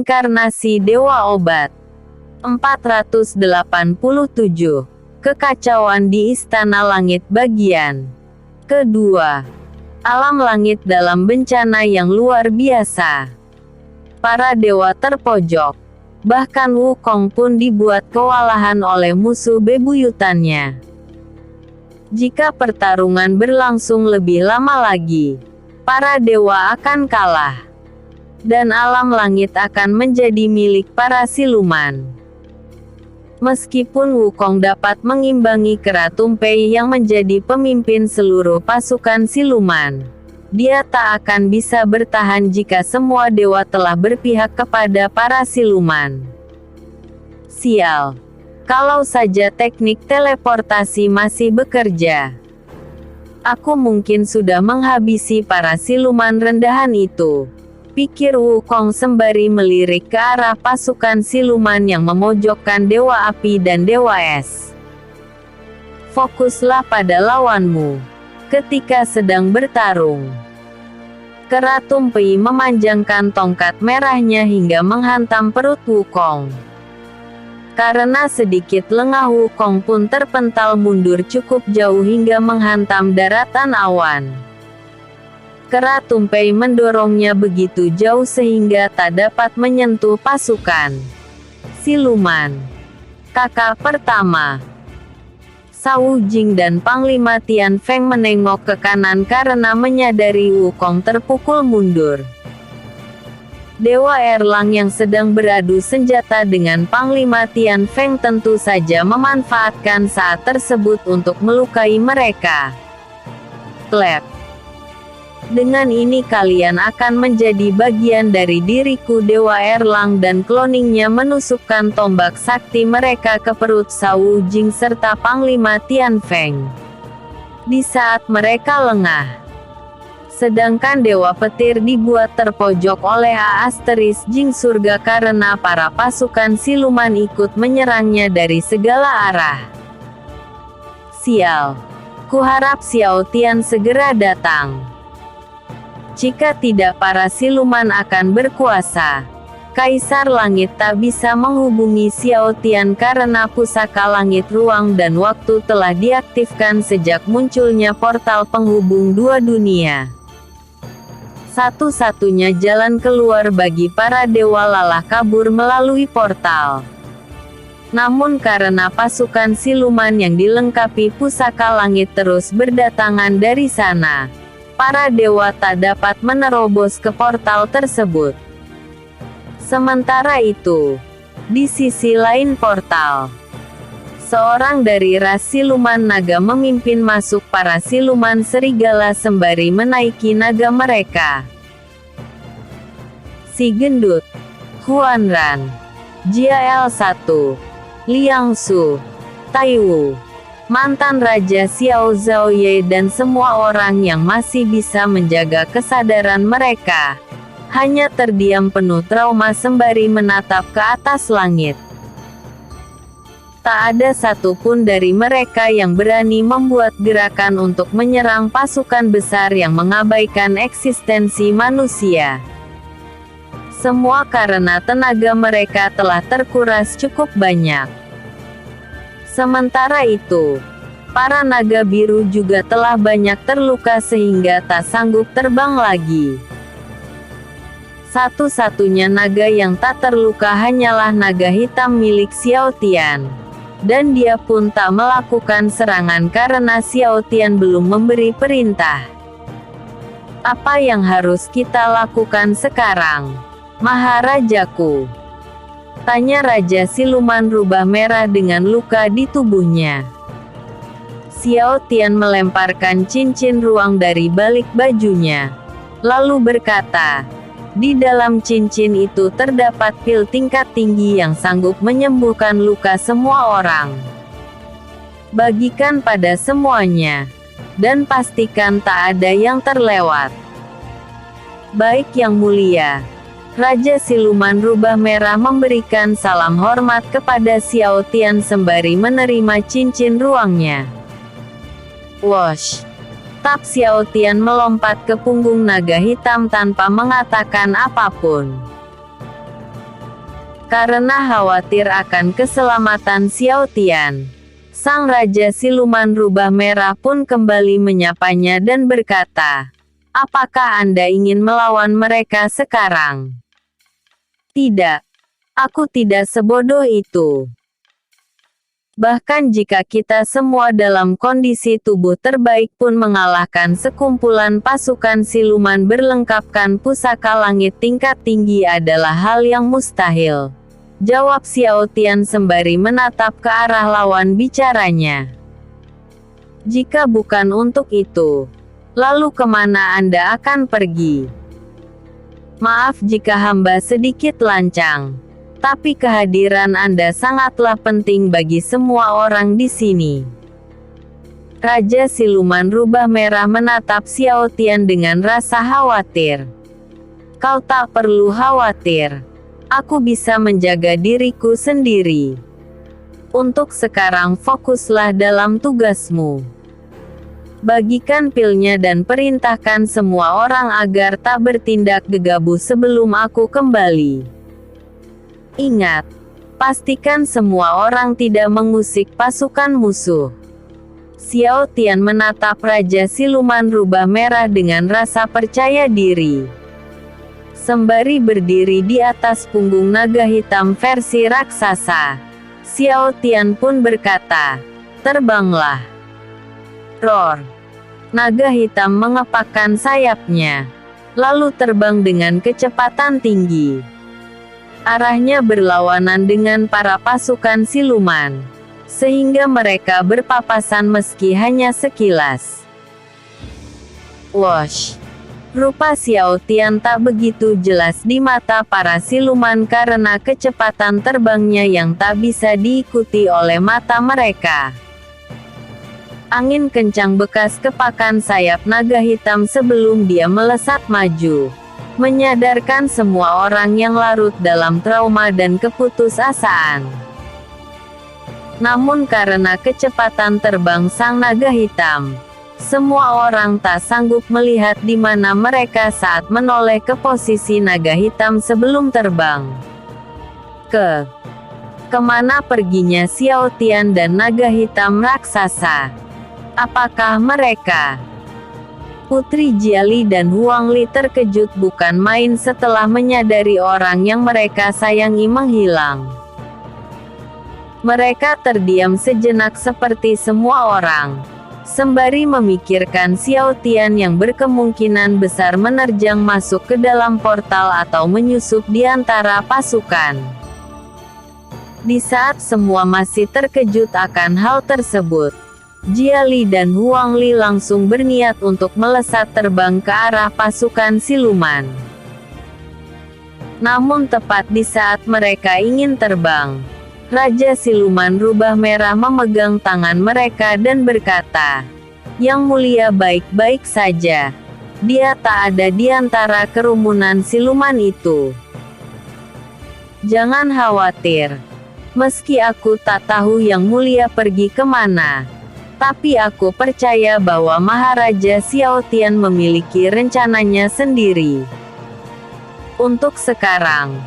Reinkarnasi Dewa Obat 487. Kekacauan di Istana Langit bagian kedua. Alam langit dalam bencana yang luar biasa. Para dewa terpojok. Bahkan Wukong pun dibuat kewalahan oleh musuh bebuyutannya. Jika pertarungan berlangsung lebih lama lagi, para dewa akan kalah. Dan alam langit akan menjadi milik para siluman. Meskipun Wukong dapat mengimbangi Kera Tumpei yang menjadi pemimpin seluruh pasukan siluman, dia tak akan bisa bertahan jika semua dewa telah berpihak kepada para siluman. Sial. Kalau saja teknik teleportasi masih bekerja, aku mungkin sudah menghabisi para siluman rendahan itu, pikir Wukong sembari melirik ke arah pasukan siluman yang memojokkan Dewa Api dan Dewa Es. Fokuslah pada lawanmu ketika sedang bertarung. Kera Tumpei memanjangkan tongkat merahnya hingga menghantam perut Wukong. Karena sedikit lengah, Wukong pun terpental mundur cukup jauh hingga menghantam daratan awan. Kera Tumpei mendorongnya begitu jauh sehingga tak dapat menyentuh pasukan siluman. Kakak pertama. Shao Jing dan Panglima Tian Feng menengok ke kanan karena menyadari Wukong terpukul mundur. Dewa Erlang yang sedang beradu senjata dengan Panglima Tian Feng tentu saja memanfaatkan saat tersebut untuk melukai mereka. Klep. Dengan ini kalian akan menjadi bagian dari diriku. Dewa Erlang dan cloningnya menusukkan tombak sakti mereka ke perut Shao Jing serta Panglima Tian Feng. Di saat mereka lengah, sedangkan Dewa Petir dibuat terpojok oleh Asteris Jing Surga karena para pasukan siluman ikut menyerangnya dari segala arah. Sial. Kuharap Xiao Tian segera datang. Jika tidak, para siluman akan berkuasa. Kaisar Langit tak bisa menghubungi Xiao Tian karena pusaka langit ruang dan waktu telah diaktifkan sejak munculnya portal penghubung dua dunia. Satu-satunya jalan keluar bagi para dewa lalah kabur melalui portal. Namun karena pasukan siluman yang dilengkapi pusaka langit terus berdatangan dari sana, para dewa tak dapat menerobos ke portal tersebut. Sementara itu, di sisi lain portal, seorang dari ras siluman naga memimpin masuk para siluman serigala sembari menaiki naga mereka. Si Gendut, Huanran, Jia L1, Liang Su, Taiwu, mantan Raja Xiao Zhaoye dan semua orang yang masih bisa menjaga kesadaran mereka, hanya terdiam penuh trauma sembari menatap ke atas langit. Tak ada satupun dari mereka yang berani membuat gerakan untuk menyerang pasukan besar yang mengabaikan eksistensi manusia. Semua karena tenaga mereka telah terkuras cukup banyak. Sementara itu, para naga biru juga telah banyak terluka sehingga tak sanggup terbang lagi. Satu-satunya naga yang tak terluka hanyalah naga hitam milik Xiao Tian. Dan dia pun tak melakukan serangan karena Xiao Tian belum memberi perintah. Apa yang harus kita lakukan sekarang, Maharajaku? Tanya Raja Siluman Rubah Merah dengan luka di tubuhnya. Xiao Tian melemparkan cincin ruang dari balik bajunya, lalu berkata, di dalam cincin itu terdapat pil tingkat tinggi yang sanggup menyembuhkan luka semua orang. Bagikan pada semuanya, dan pastikan tak ada yang terlewat. Baik Yang Mulia. Raja Siluman Rubah Merah memberikan salam hormat kepada Xiao Tian sembari menerima cincin ruangnya. Wosh! Tap Xiao Tian melompat ke punggung naga hitam tanpa mengatakan apapun. Karena khawatir akan keselamatan Xiao Tian, sang Raja Siluman Rubah Merah pun kembali menyapanya dan berkata, "Apakah Anda ingin melawan mereka sekarang?" "Tidak. Aku tidak sebodoh itu. Bahkan jika kita semua dalam kondisi tubuh terbaik pun mengalahkan sekumpulan pasukan siluman berlengkapkan pusaka langit tingkat tinggi adalah hal yang mustahil," jawab Xiao Tian sembari menatap ke arah lawan bicaranya. "Jika bukan untuk itu, lalu kemana Anda akan pergi? Maaf jika hamba sedikit lancang, tapi kehadiran Anda sangatlah penting bagi semua orang di sini." Raja Siluman Rubah Merah menatap Xiao Tian dengan rasa khawatir. "Kau tak perlu khawatir. Aku bisa menjaga diriku sendiri. Untuk sekarang fokuslah dalam tugasmu. Bagikan pilnya dan perintahkan semua orang agar tak bertindak gegabah sebelum aku kembali. Ingat, pastikan semua orang tidak mengusik pasukan musuh." Xiao Tian menatap Raja Siluman Rubah Merah dengan rasa percaya diri. Sembari berdiri di atas punggung naga hitam versi raksasa, Xiao Tian pun berkata, "Terbanglah." Roar! Naga hitam mengepakkan sayapnya, lalu terbang dengan kecepatan tinggi. Arahnya berlawanan dengan para pasukan siluman, sehingga mereka berpapasan meski hanya sekilas. Wosh! Rupa Xiao Tian tak begitu jelas di mata para siluman karena kecepatan terbangnya yang tak bisa diikuti oleh mata mereka. Angin kencang bekas kepakan sayap naga hitam sebelum dia melesat maju, menyadarkan semua orang yang larut dalam trauma dan keputusasaan. Namun karena kecepatan terbang sang naga hitam, semua orang tak sanggup melihat di mana mereka saat menoleh ke posisi naga hitam sebelum terbang. Kemana perginya Xiao Tian dan naga hitam raksasa? Apakah mereka? Putri Jiali dan Huang Li terkejut bukan main setelah menyadari orang yang mereka sayangi menghilang. Mereka terdiam sejenak seperti semua orang, sembari memikirkan Xiao Tian yang berkemungkinan besar menerjang masuk ke dalam portal atau menyusup di antara pasukan. Di saat semua masih terkejut akan hal tersebut, Jiali dan Huang Li langsung berniat untuk melesat terbang ke arah pasukan siluman. Namun tepat di saat mereka ingin terbang, Raja Siluman Rubah Merah memegang tangan mereka dan berkata, "Yang mulia baik-baik saja. Dia tak ada di antara kerumunan siluman itu. Jangan khawatir. Meski aku tak tahu Yang Mulia pergi kemana, tapi aku percaya bahwa Maharaja Xiao Tian memiliki rencananya sendiri. Untuk sekarang,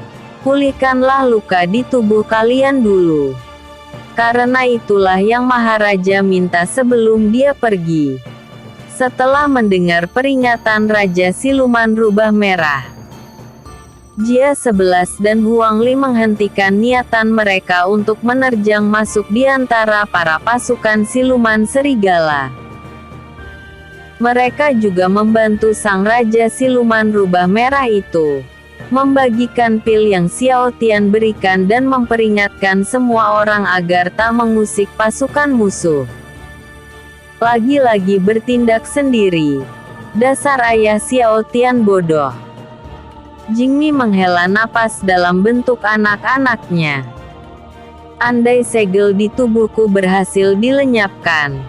pulihkanlah luka di tubuh kalian dulu. Karena itulah yang Maharaja minta sebelum dia pergi." Setelah mendengar peringatan Raja Siluman Rubah Merah, Jia 11 dan Huang Li menghentikan niatan mereka untuk menerjang masuk di antara para pasukan siluman serigala. Mereka juga membantu sang Raja Siluman Rubah Merah itu membagikan pil yang Xiao Tian berikan dan memperingatkan semua orang agar tak mengusik pasukan musuh. Lagi-lagi bertindak sendiri. Dasar ayah Xiao Tian bodoh. Jingmi menghela napas dalam bentuk anak-anaknya. Andai segel di tubuhku berhasil dilenyapkan,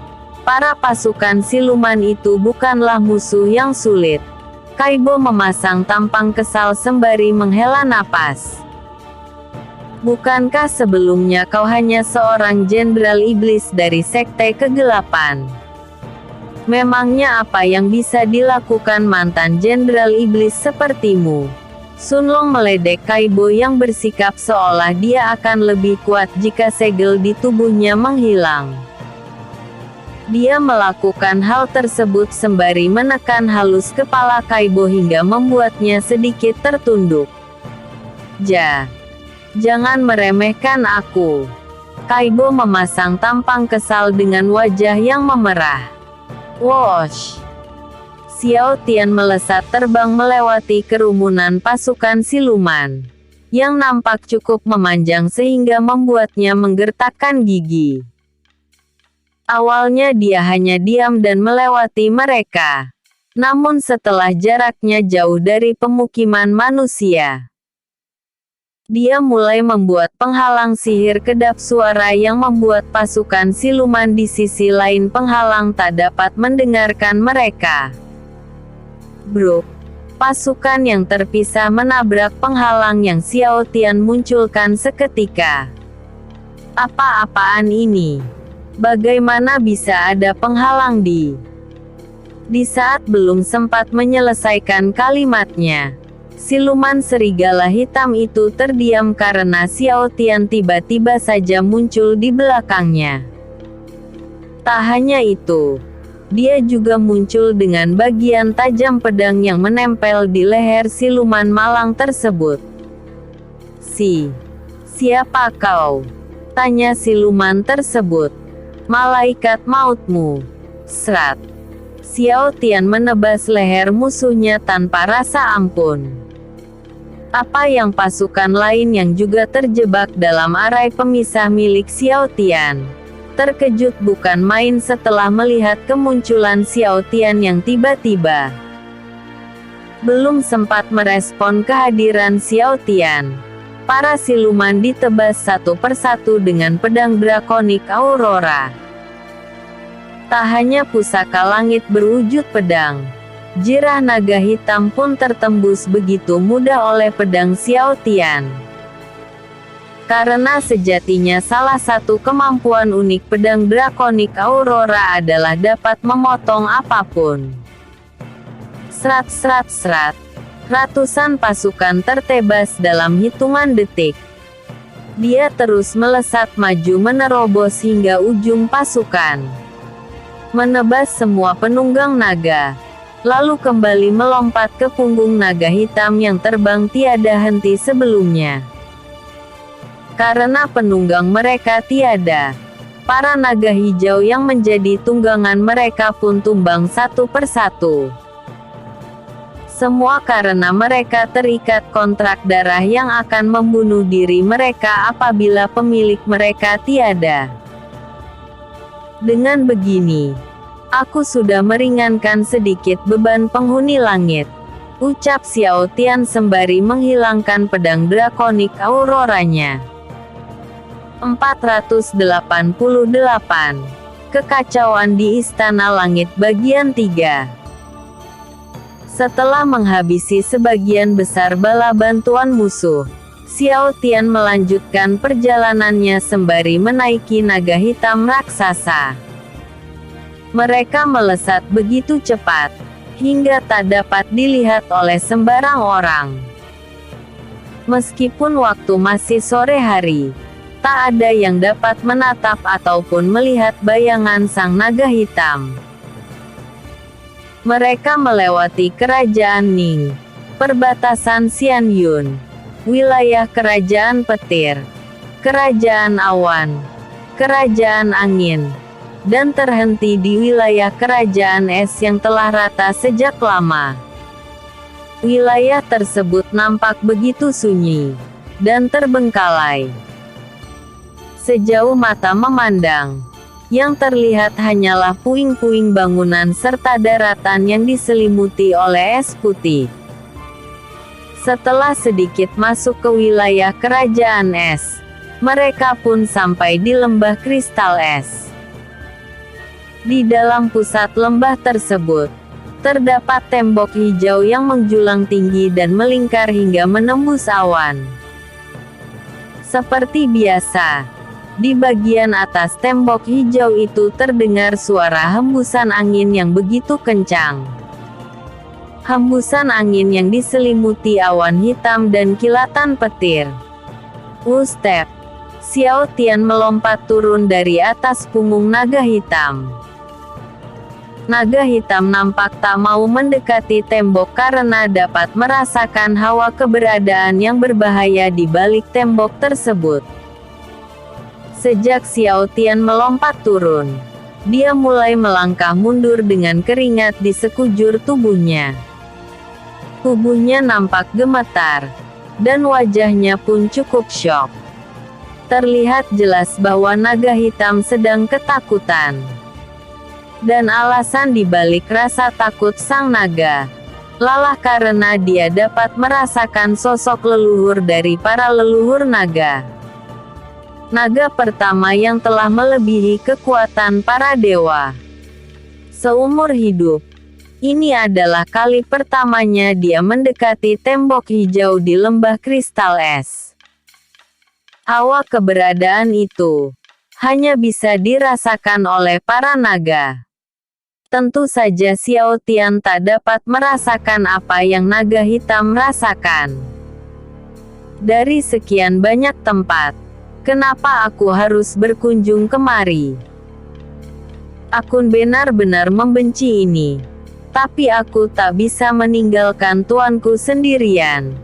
para pasukan siluman itu bukanlah musuh yang sulit. Kaibo memasang tampang kesal sembari menghela napas. Bukankah sebelumnya kau hanya seorang jenderal iblis dari sekte kegelapan? Memangnya apa yang bisa dilakukan mantan jenderal iblis sepertimu? Sunlong meledek Kaibo yang bersikap seolah dia akan lebih kuat jika segel di tubuhnya menghilang. Dia melakukan hal tersebut sembari menekan halus kepala Kaibo hingga membuatnya sedikit tertunduk. Jangan meremehkan aku. Kaibo memasang tampang kesal dengan wajah yang memerah. Wosh! Xiao Tian melesat terbang melewati kerumunan pasukan siluman, yang nampak cukup memanjang sehingga membuatnya menggertakkan gigi. Awalnya dia hanya diam dan melewati mereka. Namun setelah jaraknya jauh dari pemukiman manusia, dia mulai membuat penghalang sihir kedap suara yang membuat pasukan siluman di sisi lain penghalang tak dapat mendengarkan mereka. Bruk! Pasukan yang terpisah menabrak penghalang yang Xiao Tian munculkan seketika. Apa-apaan ini? Bagaimana bisa ada penghalang di saat belum sempat menyelesaikan kalimatnya, siluman serigala hitam itu terdiam karena Xiao Tian tiba-tiba saja muncul di belakangnya. Tak hanya itu, dia juga muncul dengan bagian tajam pedang yang menempel di leher siluman malang tersebut. Siapa kau? Tanya siluman tersebut. Malaikat mautmu. Serat. Xiao Tian menebas leher musuhnya tanpa rasa ampun. Apa yang pasukan lain yang juga terjebak dalam arai pemisah milik Xiao Tian terkejut bukan main setelah melihat kemunculan Xiao Tian yang tiba-tiba. Belum sempat merespon kehadiran Xiao Tian, para siluman ditebas satu persatu dengan pedang drakonik Aurora. Tak hanya pusaka langit berwujud pedang, jirah naga hitam pun tertembus begitu mudah oleh pedang Xiao Tian. Karena sejatinya salah satu kemampuan unik pedang drakonik Aurora adalah dapat memotong apapun. Serat. Ratusan pasukan tertebas dalam hitungan detik. Dia terus melesat maju menerobos hingga ujung pasukan, menebas semua penunggang naga, lalu kembali melompat ke punggung naga hitam yang terbang tiada henti sebelumnya. Karena penunggang mereka tiada, para naga hijau yang menjadi tunggangan mereka pun tumbang satu persatu. Semua karena mereka terikat kontrak darah yang akan membunuh diri mereka apabila pemilik mereka tiada. Dengan begini, aku sudah meringankan sedikit beban penghuni langit, ucap Xiao Tian sembari menghilangkan pedang drakonik Auroranya. 488. Kekacauan di Istana Langit bagian 3. Setelah menghabisi sebagian besar bala bantuan musuh, Xiao Tian melanjutkan perjalanannya sembari menaiki naga hitam raksasa. Mereka melesat begitu cepat, hingga tak dapat dilihat oleh sembarang orang. Meskipun waktu masih sore hari, tak ada yang dapat menatap ataupun melihat bayangan sang naga hitam. Mereka melewati kerajaan Ning, perbatasan Xianyun, wilayah kerajaan petir, kerajaan awan, kerajaan angin, dan terhenti di wilayah kerajaan es yang telah rata sejak lama. Wilayah tersebut nampak begitu sunyi dan terbengkalai. Sejauh mata memandang, yang terlihat hanyalah puing-puing bangunan serta daratan yang diselimuti oleh es putih. Setelah sedikit masuk ke wilayah kerajaan es, mereka pun sampai di lembah kristal es. Di dalam pusat lembah tersebut, terdapat tembok hijau yang menjulang tinggi dan melingkar hingga menembus awan. Seperti biasa, di bagian atas tembok hijau itu terdengar suara hembusan angin yang begitu kencang. hembusan angin yang diselimuti awan hitam dan kilatan petir. Step. Xiao Tian melompat turun dari atas punggung naga hitam. Naga hitam nampak tak mau mendekati tembok karena dapat merasakan hawa keberadaan yang berbahaya di balik tembok tersebut. Sejak Xiao Tian melompat turun, dia mulai melangkah mundur dengan keringat di sekujur tubuhnya. Tubuhnya nampak gemetar, dan wajahnya pun cukup syok. Terlihat jelas bahwa naga hitam sedang ketakutan. Dan alasan dibalik rasa takut sang naga, lalah karena dia dapat merasakan sosok leluhur dari para leluhur naga. Naga pertama yang telah melebihi kekuatan para dewa. Seumur hidup, ini adalah kali pertamanya dia mendekati tembok hijau di lembah kristal es. Hawa keberadaan itu hanya bisa dirasakan oleh para naga. Tentu saja Xiao Tian tak dapat merasakan apa yang naga hitam rasakan. Dari sekian banyak tempat, kenapa aku harus berkunjung kemari? Aku benar-benar membenci ini. Tapi aku tak bisa meninggalkan tuanku sendirian.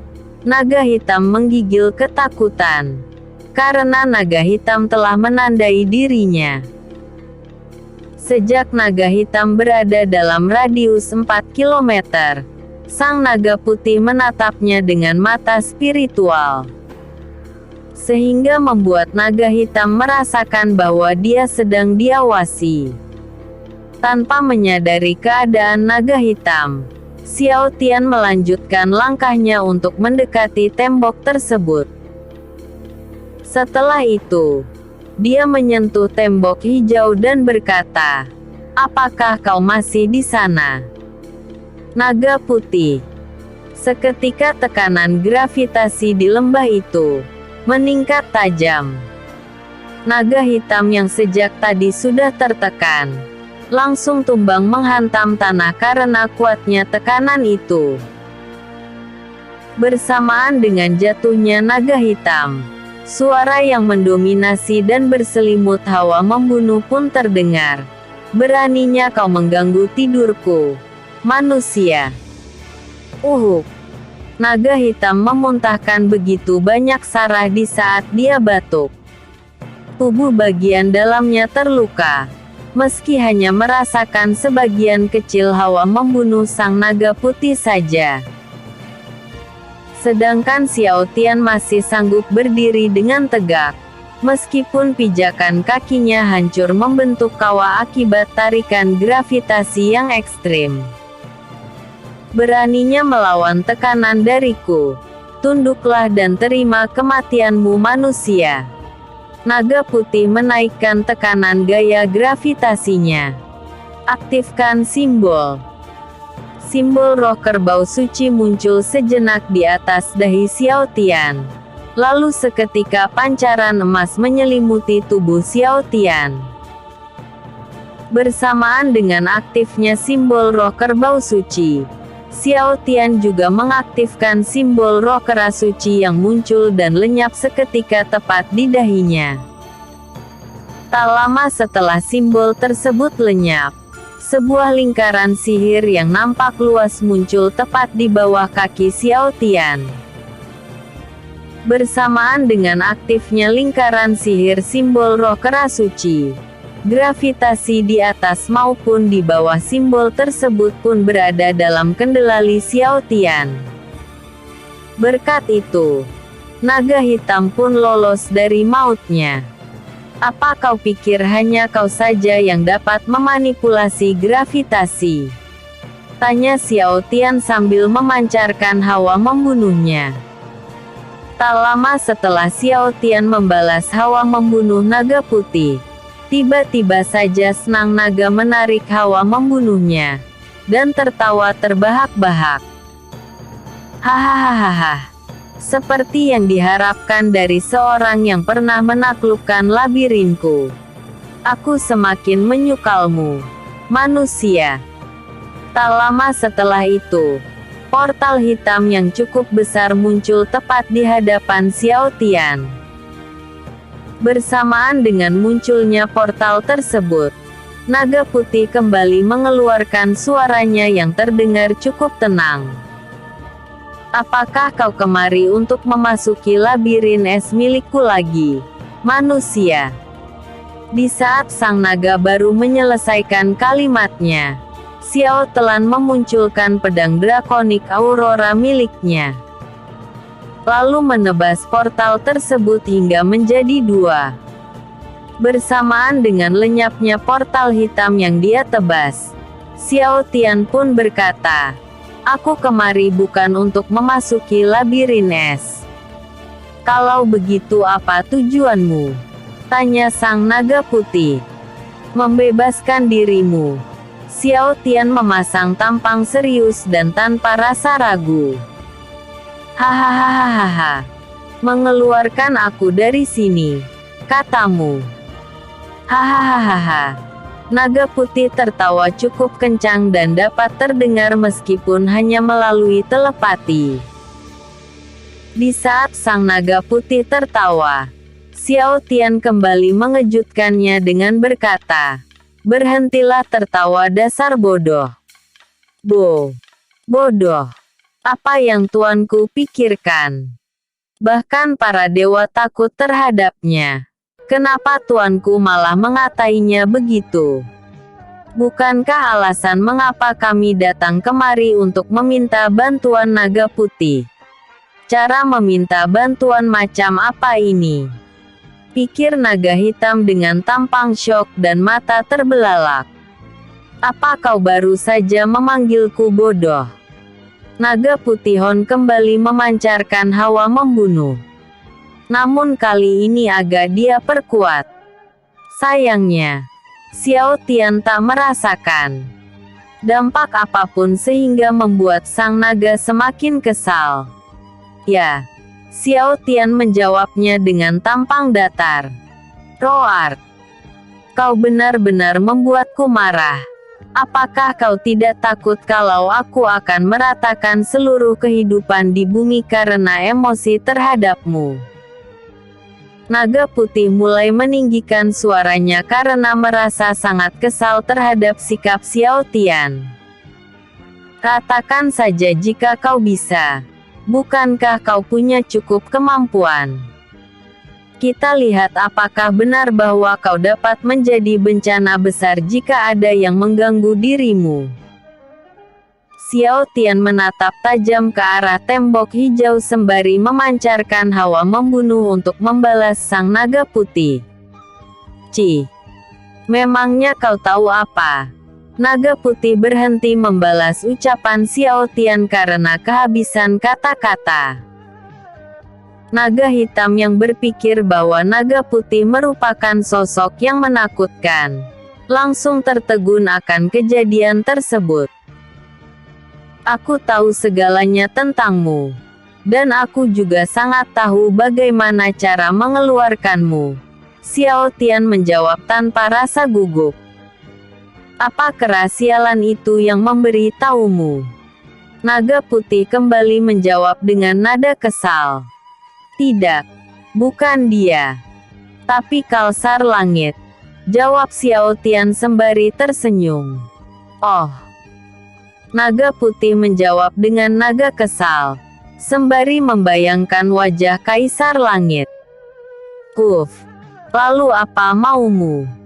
Naga hitam menggigil ketakutan. Karena naga hitam telah menandai dirinya. Sejak naga hitam berada dalam radius 4 km, sang naga putih menatapnya dengan mata spiritual. Sehingga membuat naga hitam merasakan bahwa dia sedang diawasi. Tanpa menyadari keadaan naga hitam, Xiao Tian melanjutkan langkahnya untuk mendekati tembok tersebut. Setelah itu, dia menyentuh tembok hijau dan berkata, "Apakah kau masih di sana?" Naga putih. Seketika tekanan gravitasi di lembah itu meningkat tajam. Naga hitam yang sejak tadi sudah tertekan, langsung tumbang menghantam tanah karena kuatnya tekanan itu. Bersamaan dengan jatuhnya naga hitam, suara yang mendominasi dan berselimut hawa membunuh pun terdengar. "Beraninya kau mengganggu tidurku, manusia!" Naga hitam memuntahkan begitu banyak sarah di saat dia batuk. Tubuh bagian dalamnya terluka. Meski hanya merasakan sebagian kecil hawa membunuh sang naga putih saja. Sedangkan Xiao Tian masih sanggup berdiri dengan tegak. Meskipun pijakan kakinya hancur membentuk kawah akibat tarikan gravitasi yang ekstrim. "Beraninya melawan tekanan dariku. Tunduklah dan terima kematianmu, manusia." Naga putih menaikkan tekanan gaya gravitasinya. Aktifkan simbol. Simbol roh kerbau suci muncul sejenak di atas dahi Xiao Tian. Lalu seketika pancaran emas menyelimuti tubuh Xiao Tian. Bersamaan dengan aktifnya simbol roh kerbau suci, Xiao Tian juga mengaktifkan simbol roh kera suci yang muncul dan lenyap seketika tepat di dahinya. Tak lama setelah simbol tersebut lenyap, sebuah lingkaran sihir yang nampak luas muncul tepat di bawah kaki Xiao Tian. Bersamaan dengan aktifnya lingkaran sihir simbol roh kera suci, gravitasi di atas maupun di bawah simbol tersebut pun berada dalam kendali Xiao Tian. Berkat itu, naga hitam pun lolos dari mautnya. "Apa kau pikir hanya kau saja yang dapat memanipulasi gravitasi?" tanya Xiao Tian sambil memancarkan hawa membunuhnya. Tak lama setelah Xiao Tian membalas hawa membunuh naga putih, tiba-tiba saja Senang Naga menarik hawa membunuhnya, dan tertawa terbahak-bahak. "Hahaha. Seperti yang diharapkan dari seorang yang pernah menaklukkan labirinku. Aku semakin menyukalmu, manusia." Tak lama setelah itu, portal hitam yang cukup besar muncul tepat di hadapan Xiao Tian. Bersamaan dengan munculnya portal tersebut, naga putih kembali mengeluarkan suaranya yang terdengar cukup tenang. Apakah kau kemari untuk memasuki labirin es milikku lagi, manusia? Di saat sang naga baru menyelesaikan kalimatnya, Xiao Tian memunculkan pedang drakonik aurora miliknya, lalu menebas portal tersebut hingga menjadi dua. Bersamaan dengan lenyapnya portal hitam yang dia tebas, Xiao Tian pun berkata, "Aku kemari bukan untuk memasuki labirin es." "Kalau begitu apa tujuanmu?" tanya sang naga putih. "Membebaskan dirimu." Xiao Tian memasang tampang serius dan tanpa rasa ragu. "Hahaha, mengeluarkan aku dari sini, katamu?" Hahaha. Naga putih tertawa cukup kencang dan dapat terdengar meskipun hanya melalui telepati. Di saat sang naga putih tertawa, Xiao Tian kembali mengejutkannya dengan berkata, "Berhentilah tertawa dasar bodoh." Bodoh. Apa yang tuanku pikirkan? Bahkan para dewa takut terhadapnya. Kenapa tuanku malah mengatainya begitu? Bukankah alasan mengapa kami datang kemari untuk meminta bantuan naga putih? Cara meminta bantuan macam apa ini? Pikir naga hitam dengan tampang syok dan mata terbelalak. "Apa kau baru saja memanggilku bodoh?" Naga putih Hon kembali memancarkan hawa membunuh. Namun kali ini agak dia perkuat. Sayangnya, Xiao Tian tak merasakan dampak apapun sehingga membuat sang naga semakin kesal. "Ya." Xiao Tian menjawabnya dengan tampang datar. "Roar. Kau benar-benar membuatku marah. Apakah kau tidak takut kalau aku akan meratakan seluruh kehidupan di bumi karena emosi terhadapmu?" Naga putih mulai meninggikan suaranya karena merasa sangat kesal terhadap sikap Xiao Tian. "Katakan saja jika kau bisa. Bukankah kau punya cukup kemampuan? Kita lihat apakah benar bahwa kau dapat menjadi bencana besar jika ada yang mengganggu dirimu." Xiao Tian menatap tajam ke arah tembok hijau sembari memancarkan hawa membunuh untuk membalas sang naga putih. "Cih, memangnya kau tahu apa?" Naga putih berhenti membalas ucapan Xiao Tian karena kehabisan kata-kata. Naga hitam yang berpikir bahwa naga putih merupakan sosok yang menakutkan, langsung tertegun akan kejadian tersebut. "Aku tahu segalanya tentangmu. Dan aku juga sangat tahu bagaimana cara mengeluarkanmu." Xiao Tian menjawab tanpa rasa gugup. "Apa kerahasiaan itu yang memberi tahumu?" Naga putih kembali menjawab dengan nada kesal. "Tidak. Bukan dia. Tapi Kaisar Langit," jawab Xiao Tian sembari tersenyum. "Oh." Naga putih menjawab dengan nada kesal, sembari membayangkan wajah Kaisar Langit. Lalu apa maumu?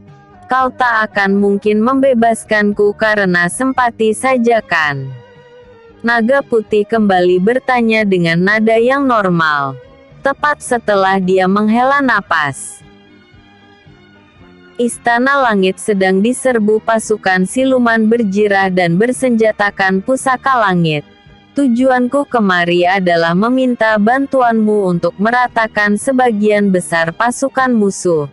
Kau tak akan mungkin membebaskanku karena simpati saja kan?" Naga putih kembali bertanya dengan nada yang normal, tepat setelah dia menghela napas. Istana Langit sedang diserbu pasukan siluman berjirah dan bersenjatakan pusaka langit. "Tujuanku kemari adalah meminta bantuanmu untuk meratakan sebagian besar pasukan musuh,"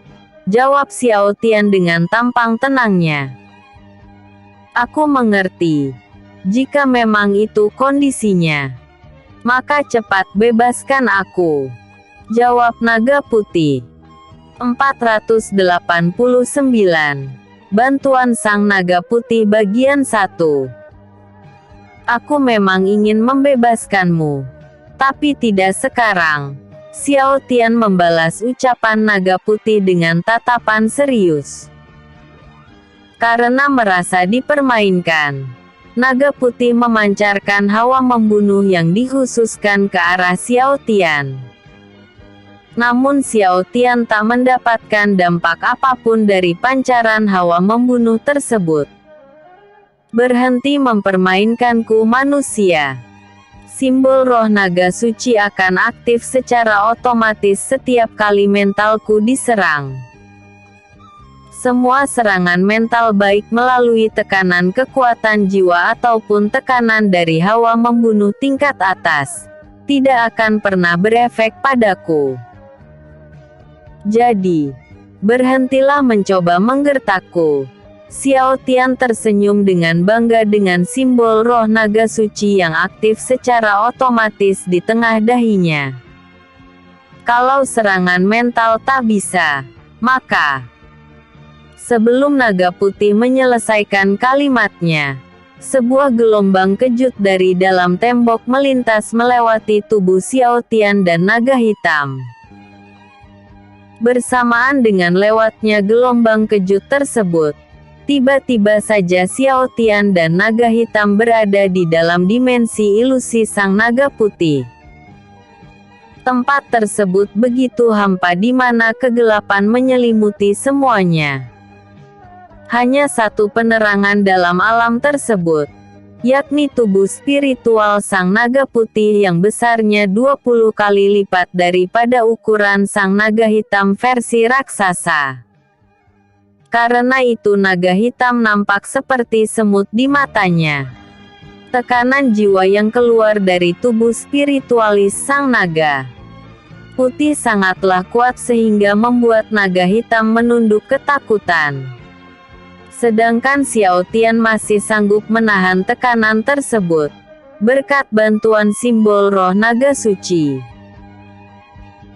jawab Xiao Tian dengan tampang tenangnya. "Aku mengerti. Jika memang itu kondisinya, maka cepat bebaskan aku," jawab naga putih. 489. Bantuan Sang Naga Putih bagian 1. Aku memang ingin membebaskanmu. Tapi tidak sekarang. Xiao Tian membalas ucapan naga putih dengan tatapan serius. Karena merasa dipermainkan, naga putih memancarkan hawa membunuh yang dikhususkan ke arah Xiao Tian. Namun Xiao Tian tak mendapatkan dampak apapun dari pancaran hawa membunuh tersebut. Berhenti mempermainkanku manusia. Simbol roh naga suci akan aktif secara otomatis setiap kali mentalku diserang. Semua serangan mental baik melalui tekanan kekuatan jiwa ataupun tekanan dari hawa membunuh tingkat atas, tidak akan pernah berefek padaku. Jadi, berhentilah mencoba menggertakku. Xiao Tian tersenyum dengan bangga dengan simbol roh naga suci yang aktif secara otomatis di tengah dahinya. Kalau serangan mental tak bisa, maka... Sebelum naga putih menyelesaikan kalimatnya, sebuah gelombang kejut dari dalam tembok melintas melewati tubuh Xiao Tian dan naga hitam. Bersamaan dengan lewatnya gelombang kejut tersebut, tiba-tiba saja Xiao Tian dan naga hitam berada di dalam dimensi ilusi sang naga putih. Tempat tersebut begitu hampa di mana kegelapan menyelimuti semuanya. Hanya satu penerangan dalam alam tersebut, yakni tubuh spiritual sang naga putih yang besarnya 20 kali lipat daripada ukuran sang naga hitam versi raksasa. Karena itu naga hitam nampak seperti semut di matanya. Tekanan jiwa yang keluar dari tubuh spiritualis sang naga putih sangatlah kuat sehingga membuat naga hitam menunduk ketakutan. Sedangkan Xiao Tian masih sanggup menahan tekanan tersebut, berkat bantuan simbol roh naga suci.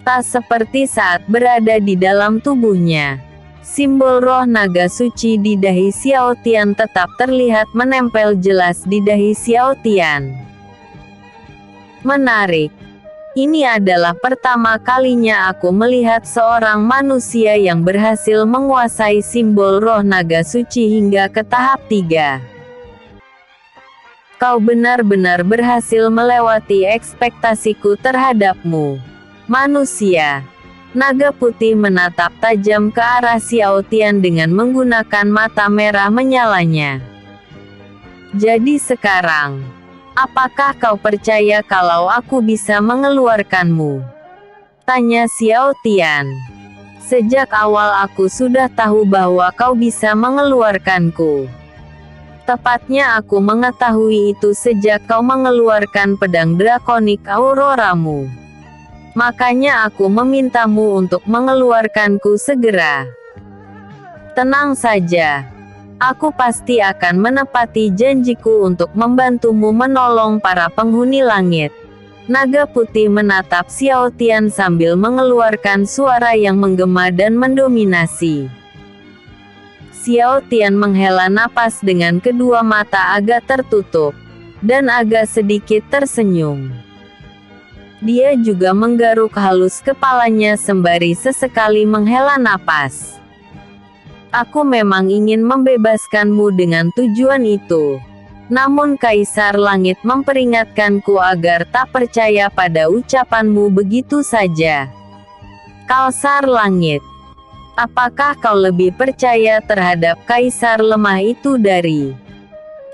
Tak seperti saat berada di dalam tubuhnya. Simbol roh naga suci di dahi Xiao Tian tetap terlihat menempel jelas di dahi Xiao Tian. Menarik. Ini adalah pertama kalinya aku melihat seorang manusia yang berhasil menguasai simbol roh naga suci hingga ke tahap 3. Kau benar-benar berhasil melewati ekspektasiku terhadapmu, manusia. Naga putih menatap tajam ke arah Xiao Tian dengan menggunakan mata merah menyalanya. Jadi sekarang, apakah kau percaya kalau aku bisa mengeluarkanmu? Tanya Xiao Tian. Sejak awal aku sudah tahu bahwa kau bisa mengeluarkanku. Tepatnya aku mengetahui itu sejak kau mengeluarkan pedang drakonik auroramu. Makanya aku memintamu untuk mengeluarkanku segera. Tenang saja. Aku pasti akan menepati janjiku untuk membantumu menolong para penghuni langit. Naga putih menatap Xiao Tian sambil mengeluarkan suara yang menggema dan mendominasi. Xiao Tian menghela napas dengan kedua mata agak tertutup, dan agak sedikit tersenyum. Dia juga menggaruk halus kepalanya sembari sesekali menghela napas. Aku memang ingin membebaskanmu dengan tujuan itu. Namun Kaisar Langit memperingatkanku agar tak percaya pada ucapanmu begitu saja. Kaisar Langit, apakah kau lebih percaya terhadap Kaisar lemah itu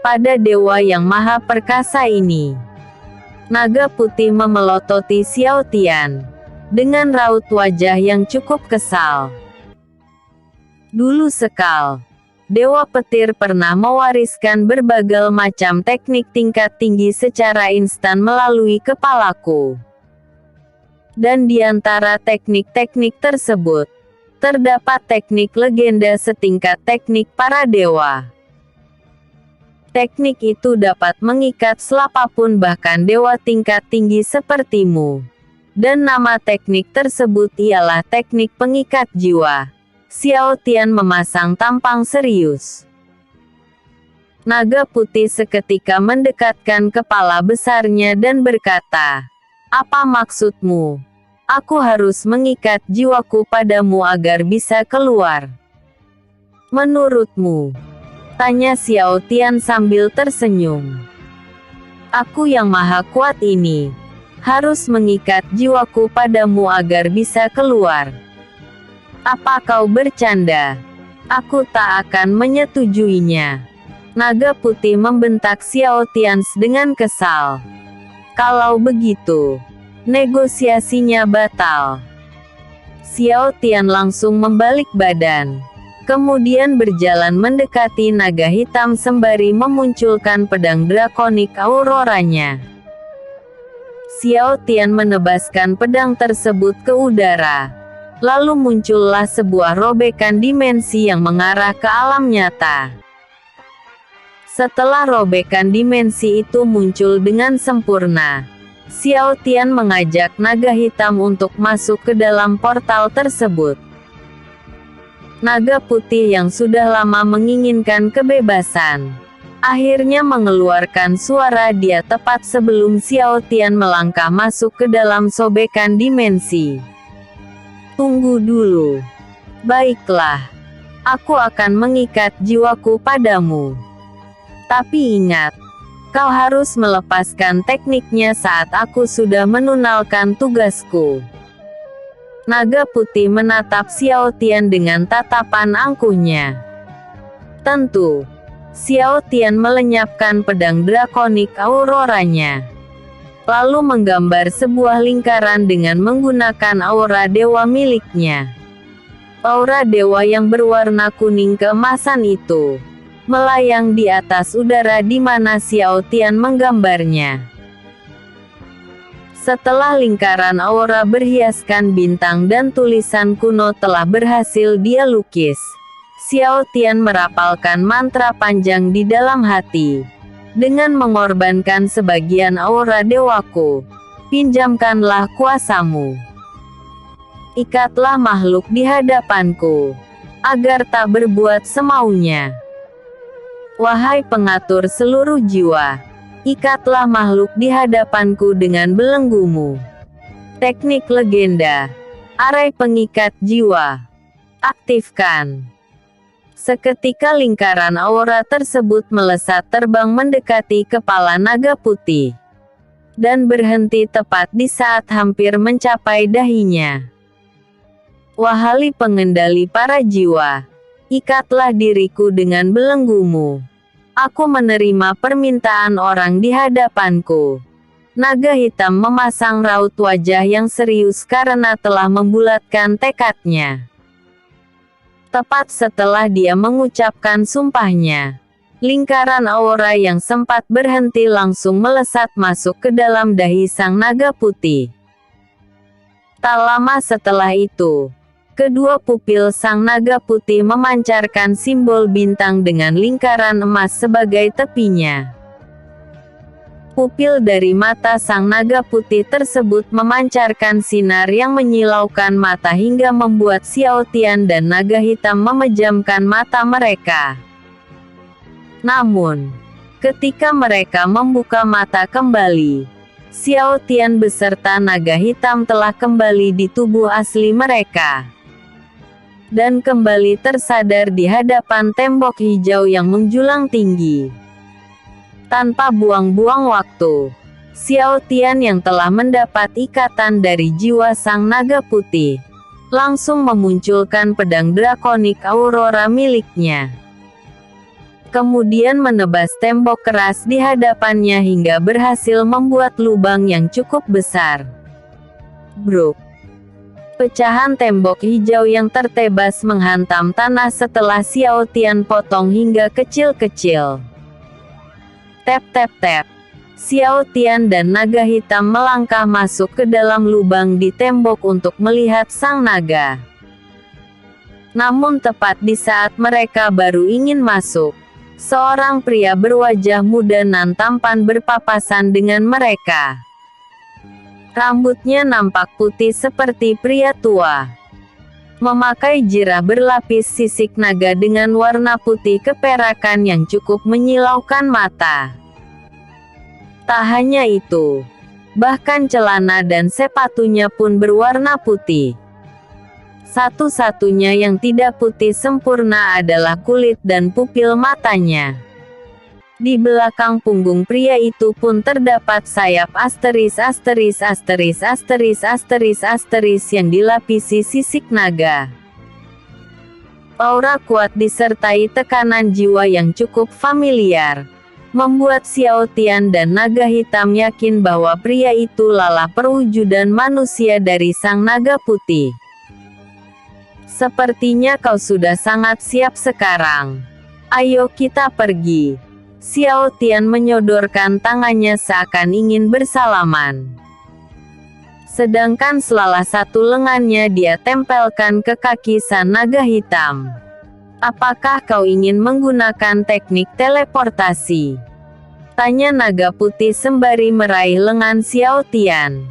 pada dewa yang maha perkasa ini? Naga putih memelototi Xiao Tian dengan raut wajah yang cukup kesal. Dulu sekal, Dewa Petir pernah mewariskan berbagai macam teknik tingkat tinggi secara instan melalui kepalaku. Dan di antara teknik-teknik tersebut, terdapat teknik legenda setingkat teknik para dewa. Teknik itu dapat mengikat siapapun bahkan dewa tingkat tinggi sepertimu. Dan nama teknik tersebut ialah teknik pengikat jiwa. Xiao Tian memasang tampang serius. Naga putih seketika mendekatkan kepala besarnya dan berkata, "Apa maksudmu? Aku harus mengikat jiwaku padamu agar bisa keluar. Menurutmu?" tanya Xiao Tian sambil tersenyum. "Aku yang maha kuat ini harus mengikat jiwaku padamu agar bisa keluar. Apa kau bercanda? Aku tak akan menyetujuinya." Naga putih membentak Xiao Tian dengan kesal. "Kalau begitu, negosiasinya batal." Xiao Tian langsung membalik badan, kemudian berjalan mendekati naga hitam sembari memunculkan pedang drakonik auroranya. Xiao Tian menebaskan pedang tersebut ke udara. Lalu muncullah sebuah robekan dimensi yang mengarah ke alam nyata. Setelah robekan dimensi itu muncul dengan sempurna, Xiao Tian mengajak naga hitam untuk masuk ke dalam portal tersebut. Naga putih yang sudah lama menginginkan kebebasan, akhirnya mengeluarkan suara dia tepat sebelum Xiao Tian melangkah masuk ke dalam sobekan dimensi. "Tunggu dulu. Baiklah. Aku akan mengikat jiwaku padamu. Tapi ingat, kau harus melepaskan tekniknya saat aku sudah menunaikan tugasku." Naga putih menatap Xiao Tian dengan tatapan angkuhnya. Tentu, Xiao Tian melenyapkan pedang drakonik auroranya, lalu menggambar sebuah lingkaran dengan menggunakan aura dewa miliknya. Aura dewa yang berwarna kuning keemasan itu melayang di atas udara di mana Xiao Tian menggambarnya. Setelah lingkaran aura berhiaskan bintang dan tulisan kuno telah berhasil dia lukis, Xiao Tian merapalkan mantra panjang di dalam hati. "Dengan mengorbankan sebagian aura dewaku, pinjamkanlah kuasamu. Ikatlah makhluk di hadapanku, agar tak berbuat semaunya. Wahai pengatur seluruh jiwa, ikatlah makhluk di hadapanku dengan belenggumu." Teknik legenda, arai pengikat jiwa. Aktifkan. Seketika lingkaran aura tersebut melesat terbang mendekati kepala naga putih, dan berhenti tepat di saat hampir mencapai dahinya. "Wahai pengendali para jiwa, ikatlah diriku dengan belenggumu. Aku menerima permintaan orang di hadapanku." Naga hitam memasang raut wajah yang serius karena telah membulatkan tekadnya. Tepat setelah dia mengucapkan sumpahnya, lingkaran aura yang sempat berhenti langsung melesat masuk ke dalam dahi sang naga putih. Tak lama setelah itu, kedua pupil sang naga putih memancarkan simbol bintang dengan lingkaran emas sebagai tepinya. Pupil dari mata sang naga putih tersebut memancarkan sinar yang menyilaukan mata hingga membuat Xiao Tian dan naga hitam memejamkan mata mereka. Namun, ketika mereka membuka mata kembali, Xiao Tian beserta naga hitam telah kembali di tubuh asli mereka, dan kembali tersadar di hadapan tembok hijau yang menjulang tinggi. Tanpa buang-buang waktu, Xiao Tian yang telah mendapat ikatan dari jiwa sang naga putih, langsung memunculkan pedang drakonik aurora miliknya. Kemudian menebas tembok keras di hadapannya hingga berhasil membuat lubang yang cukup besar. Bruk! Pecahan tembok hijau yang tertebas menghantam tanah setelah Xiao Tian potong hingga kecil-kecil. Tap tap tap. Xiao Tian dan naga hitam melangkah masuk ke dalam lubang di tembok untuk melihat sang naga. Namun tepat di saat mereka baru ingin masuk, seorang pria berwajah muda nan tampan berpapasan dengan mereka. Rambutnya nampak putih seperti pria tua. Memakai jirah berlapis sisik naga dengan warna putih keperakan yang cukup menyilaukan mata. Tak hanya itu, bahkan celana dan sepatunya pun berwarna putih. Satu-satunya yang tidak putih sempurna adalah kulit dan pupil matanya. Di belakang punggung pria itu pun terdapat sayap asteris yang dilapisi sisik naga. Aura kuat disertai tekanan jiwa yang cukup familiar, membuat Xiao Tian dan naga hitam yakin bahwa pria itu adalah perwujudan manusia dari sang naga putih. Sepertinya kau sudah sangat siap sekarang. Ayo kita pergi. Xiao Tian menyodorkan tangannya seakan ingin bersalaman. Sedangkan salah satu lengannya dia tempelkan ke kaki sang naga hitam. Apakah kau ingin menggunakan teknik teleportasi? Tanya naga putih sembari meraih lengan Xiao Tian.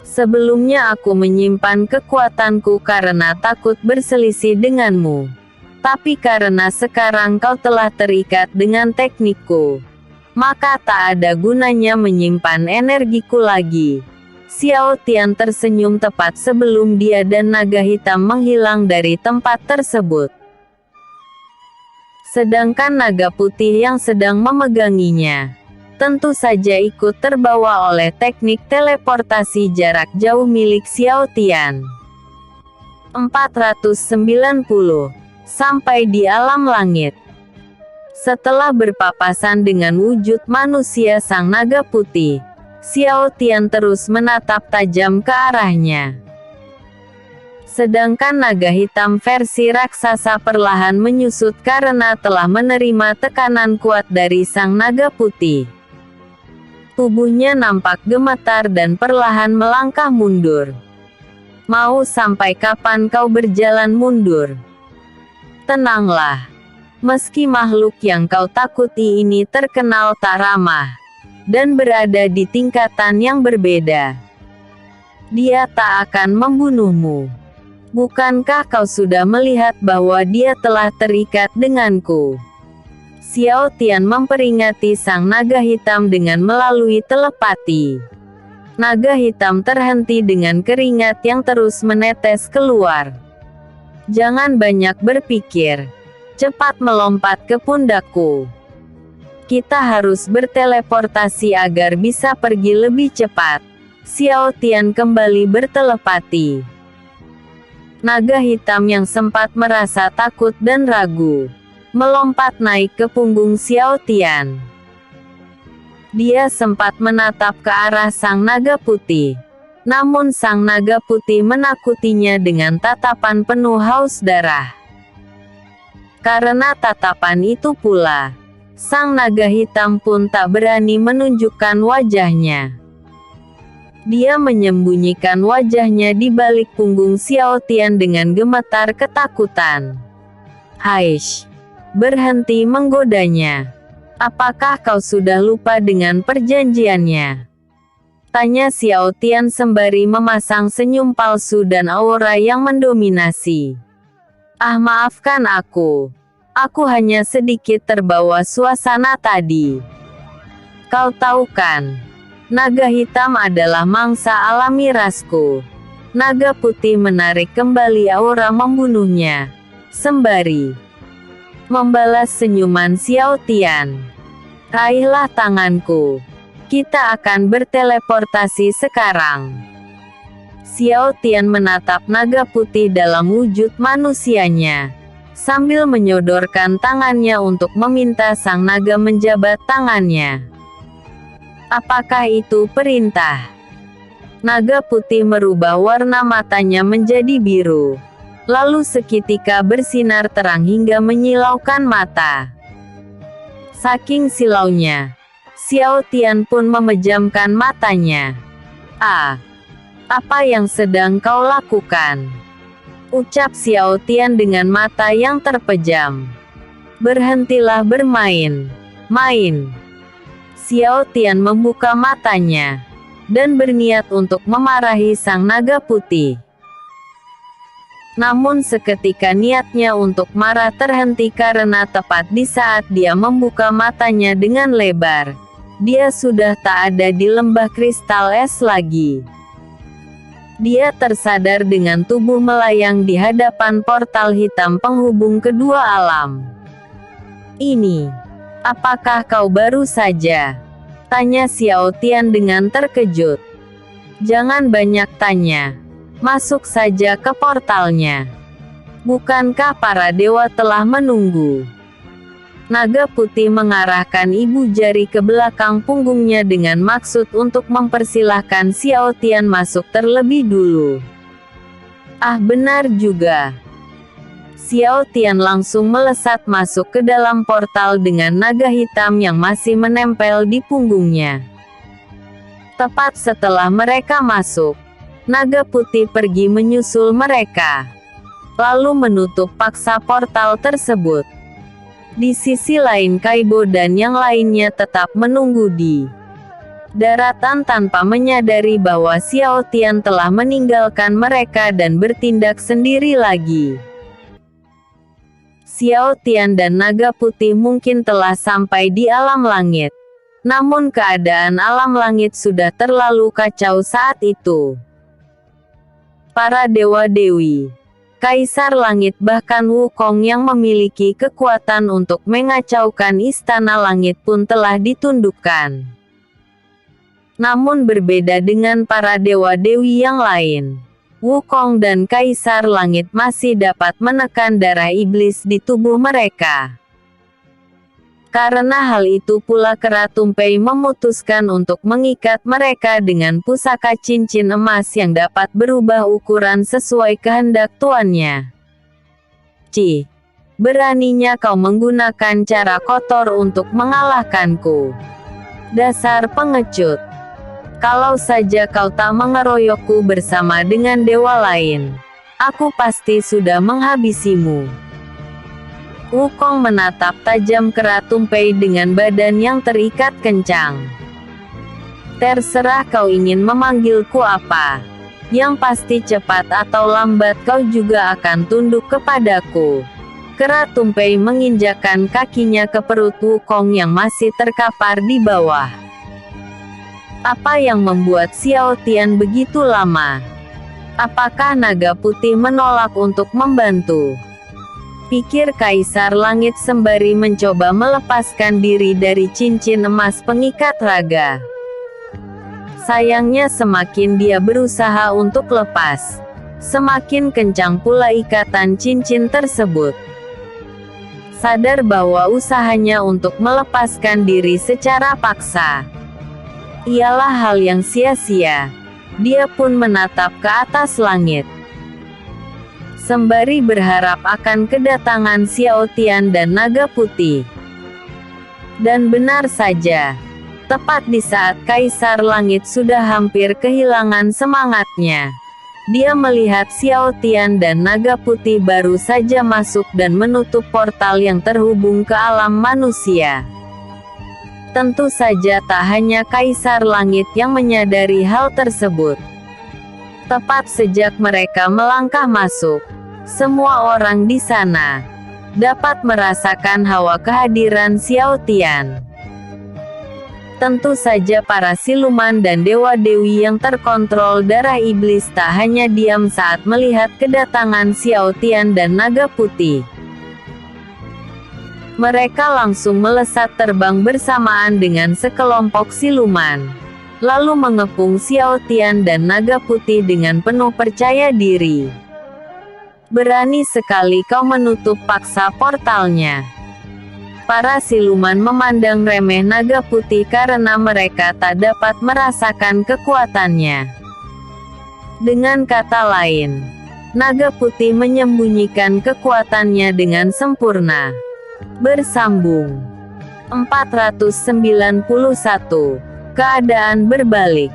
Sebelumnya aku menyimpan kekuatanku karena takut berselisih denganmu. Tapi karena sekarang kau telah terikat dengan teknikku, maka tak ada gunanya menyimpan energiku lagi. Xiao Tian tersenyum tepat sebelum dia dan naga hitam menghilang dari tempat tersebut. Sedangkan naga putih yang sedang memeganginya, tentu saja ikut terbawa oleh teknik teleportasi jarak jauh milik Xiao Tian. 490. Sampai di alam langit. Setelah berpapasan dengan wujud manusia sang naga putih, Xiao Tian terus menatap tajam ke arahnya. Sedangkan naga hitam versi raksasa perlahan menyusut karena telah menerima tekanan kuat dari sang naga putih. Tubuhnya nampak gemetar dan perlahan melangkah mundur. Mau sampai kapan kau berjalan mundur? Tenanglah. Meski makhluk yang kau takuti ini terkenal tak ramah, dan berada di tingkatan yang berbeda, dia tak akan membunuhmu. Bukankah kau sudah melihat bahwa dia telah terikat denganku? Xiao Tian memperingati sang naga hitam dengan melalui telepati. Naga hitam terhenti dengan keringat yang terus menetes keluar. Jangan banyak berpikir. Cepat melompat ke pundakku. Kita harus berteleportasi agar bisa pergi lebih cepat. Xiao Tian kembali bertelepati. Naga hitam yang sempat merasa takut dan ragu, melompat naik ke punggung Xiao Tian. Dia sempat menatap ke arah sang naga putih. Namun sang naga putih menakutinya dengan tatapan penuh haus darah. Karena tatapan itu pula, sang naga hitam pun tak berani menunjukkan wajahnya. Dia menyembunyikan wajahnya di balik punggung Xiao Tian dengan gemetar ketakutan. Haish! Berhenti menggodanya. Apakah kau sudah lupa dengan perjanjiannya? Tanya Xiao Tian sembari memasang senyum palsu dan aura yang mendominasi. Ah, maafkan aku. Aku hanya sedikit terbawa suasana tadi. Kau tahu kan, naga hitam adalah mangsa alami rasku. Naga putih menarik kembali aura membunuhnya, sembari membalas senyuman Xiao Tian. Raihlah tanganku. Kita akan berteleportasi sekarang. Xiao Tian menatap naga putih dalam wujud manusianya, sambil menyodorkan tangannya untuk meminta sang naga menjabat tangannya. Apakah itu perintah? Naga putih merubah warna matanya menjadi biru, lalu seketika bersinar terang hingga menyilaukan mata. Saking silaunya, Xiao Tian pun memejamkan matanya. Ah, apa yang sedang kau lakukan? Ucap Xiao Tian dengan mata yang terpejam. Berhentilah bermain. Main. Xiao Tian membuka matanya, dan berniat untuk memarahi sang naga putih. Namun seketika niatnya untuk marah terhenti karena tepat di saat dia membuka matanya dengan lebar, dia sudah tak ada di lembah kristal es lagi. Dia tersadar dengan tubuh melayang di hadapan portal hitam penghubung kedua alam. "Ini, apakah kau baru saja?" tanya Xiao Tian dengan terkejut. "Jangan banyak tanya. Masuk saja ke portalnya. Bukankah para dewa telah menunggu?" Naga putih mengarahkan ibu jari ke belakang punggungnya dengan maksud untuk mempersilahkan Xiao Tian masuk terlebih dulu. "Ah, benar juga." Xiao Tian langsung melesat masuk ke dalam portal dengan naga hitam yang masih menempel di punggungnya. Tepat setelah mereka masuk, naga putih pergi menyusul mereka, lalu menutup paksa portal tersebut. Di sisi lain Kaibo dan yang lainnya tetap menunggu di daratan tanpa menyadari bahwa Xiao Tian telah meninggalkan mereka dan bertindak sendiri lagi. Xiao Tian dan naga putih mungkin telah sampai di alam langit. Namun keadaan alam langit sudah terlalu kacau saat itu. Para dewa-dewi, Kaisar Langit bahkan Wukong yang memiliki kekuatan untuk mengacaukan istana langit pun telah ditundukkan. Namun berbeda dengan para dewa-dewi yang lain, Wukong dan Kaisar Langit masih dapat menekan darah iblis di tubuh mereka. Karena hal itu pula Keratumpai memutuskan untuk mengikat mereka dengan pusaka cincin emas yang dapat berubah ukuran sesuai kehendak tuannya. "Cih, beraninya kau menggunakan cara kotor untuk mengalahkanku. Dasar pengecut. Kalau saja kau tak mengeroyokku bersama dengan dewa lain, aku pasti sudah menghabisimu." Wukong menatap tajam Keratumpai dengan badan yang terikat kencang. "Terserah kau ingin memanggilku apa. Yang pasti cepat atau lambat kau juga akan tunduk kepadaku." Keratumpai menginjakkan kakinya ke perut Wukong yang masih terkapar di bawah. Apa yang membuat Xiao Tian begitu lama? Apakah naga putih menolak untuk membantu? Pikir Kaisar Langit sembari mencoba melepaskan diri dari cincin emas pengikat raga. Sayangnya semakin dia berusaha untuk lepas, semakin kencang pula ikatan cincin tersebut. Sadar bahwa usahanya untuk melepaskan diri secara paksa ialah hal yang sia-sia, dia pun menatap ke atas langit, sembari berharap akan kedatangan Xiao Tian dan naga putih. Dan benar saja, tepat di saat Kaisar Langit sudah hampir kehilangan semangatnya, dia melihat Xiao Tian dan naga putih baru saja masuk dan menutup portal yang terhubung ke alam manusia. Tentu saja tak hanya Kaisar Langit yang menyadari hal tersebut. Tepat sejak mereka melangkah masuk, semua orang di sana dapat merasakan hawa kehadiran Xiao Tian. Tentu saja para siluman dan dewa-dewi yang terkontrol darah iblis tak hanya diam saat melihat kedatangan Xiao Tian dan naga putih. Mereka langsung melesat terbang bersamaan dengan sekelompok siluman, lalu mengepung Xiao Tian dan naga putih dengan penuh percaya diri. "Berani sekali kau menutup paksa portalnya." Para siluman memandang remeh naga putih karena mereka tak dapat merasakan kekuatannya. Dengan kata lain, naga putih menyembunyikan kekuatannya dengan sempurna. Bersambung 491. Keadaan berbalik.